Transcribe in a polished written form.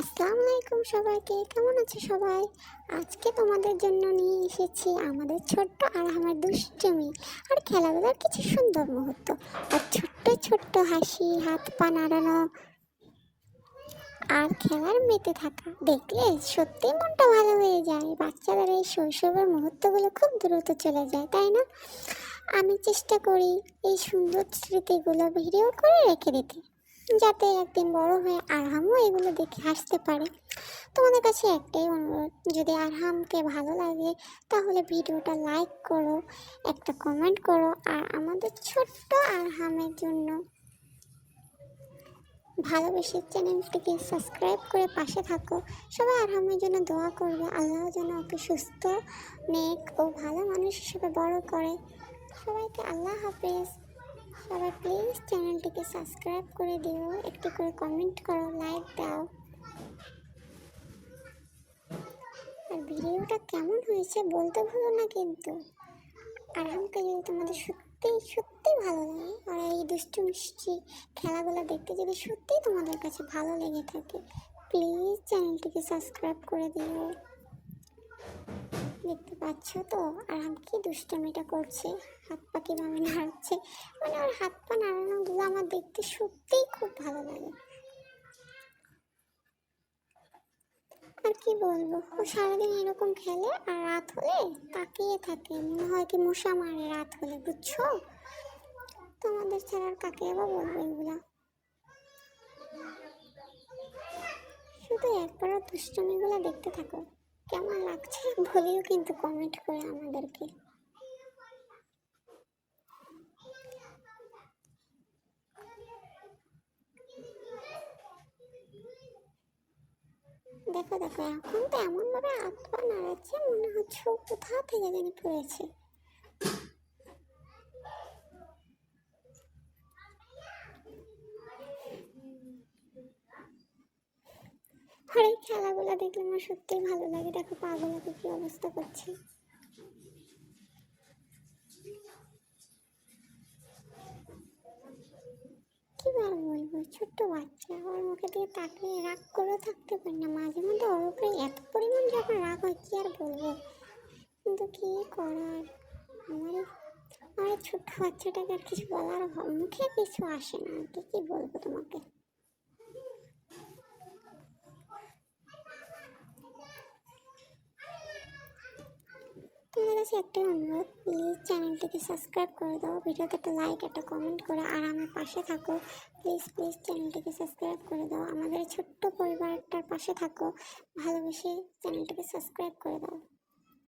আসসালামু আলাইকুম সবাইকে, কেমন আছে সবাই? আজকে তোমাদের জন্য নিয়ে এসেছি আমাদের ছোট্ট আরহামের দুষ্টুমি আর খেলাধুলার কিছু সুন্দর মুহূর্ত আর ছোট্ট ছোট্ট হাসি, হাত পা নাড়ানো আর খেলার মেতে থাকা দেখলে সত্যিই মনটা ভালো হয়ে যায়। বাচ্চাদের এই শৈশবের মুহূর্তগুলো খুব দ্রুত চলে যায়, তাই না? আমি চেষ্টা করি এই সুন্দর স্মৃতিগুলো ভিডিও করে রেখে দিতে, যাতে একদিন বড় হয়ে আরহামও এগুলো দেখে হাসতে পারে। তোমাদের কাছে একটাই অনুরোধ, যদি আরহামকে ভালো লাগে তাহলে ভিডিওটা লাইক করো, একটা কমেন্ট করো, আর আমাদের ছোট্ট আরহামের জন্য ভালোবেসে চ্যানেলটিকে সাবস্ক্রাইব করে পাশে থাকো। সবাই আরহামের জন্য দোয়া করবে, আল্লাহ যেন ওকে সুস্থ, নেক ও ভালো মানুষ হিসেবে বড় করে। সবাইকে আল্লাহ হাফেজ। সবাই প্লিজ চ্যানেলটিকে সাবস্ক্রাইব করে দিও, একটু করে কমেন্ট করো, লাইক দাও। আর ভিডিওটা কেমন হয়েছে বলতে ভুলো না কিন্তু। আরহামকে যদি তোমাদের সত্যি সত্যি ভালো লাগে আর এই দুষ্টু মিষ্টি খেলাগুলো দেখতে যদি সত্যিই তোমাদের কাছে ভালো লেগে থাকে, প্লিজ চ্যানেলটিকে সাবস্ক্রাইব করে দিও। দেখতে পাচ্ছ তো আরহাম কি দুষ্টমিটা করছে, হাত পা কীভাবে নাড়াচ্ছে, মানে ওর হাত পা নাড়ানোগুলো আমার দেখতে সত্যিই খুব ভালো লাগে। আর কি বলবো, ও সারাদিন এরকম খেলে আর রাত হলে তাকিয়ে থাকে, মনে হয় কি মশা মারে রাত হলে, বুঝছো? তোমাদের ছাড়া আর কাকে আবার বলবো এগুলা। শুধু একবার দুষ্টমিগুলো দেখতে থাকো, কেমন লাগছে বলিও কিন্তু কমেন্ট করে আমাদেরকে। দেখো দেখো, এখন তো এমনভাবে হাত পা নাড়াচ্ছে মনে হচ্ছে ও কোথা থেকে জানি পড়েছে। আর এই খেলাগুলো দেখলে আমার সত্যিই ভালো লাগে। দেখো পাগুলোকে কি অবস্থা করছে। কি আর বলবো, ছোট্ট বাচ্চা, ওর মুখে দিয়ে তাকিয়ে রাগ করেও থাকতে পারি না। মাঝে মধ্যে ওর উপরে এত পরিমাণ যখন রাগ হয় কি আর বলবো, কিন্তু কি করার। আমার আমার ছোট্ট বাচ্চাটাকে আর কিছু বলার মুখে কিছু আসে না আর কি বলবো তোমাকে। তোমাদের কাছে একটাই অনুরোধ, প্লিজ চ্যানেলটিকে সাবস্ক্রাইব করে দাও, ভিডিওতে একটা লাইক একটা কমেন্ট করে আর আমার পাশে থাকো। প্লিজ প্লিজ চ্যানেলটিকে সাবস্ক্রাইব করে দাও, আমাদের ছোট্ট পরিবারটার পাশে থাকো, ভালোবেসে চ্যানেলটিকে সাবস্ক্রাইব করে দাও।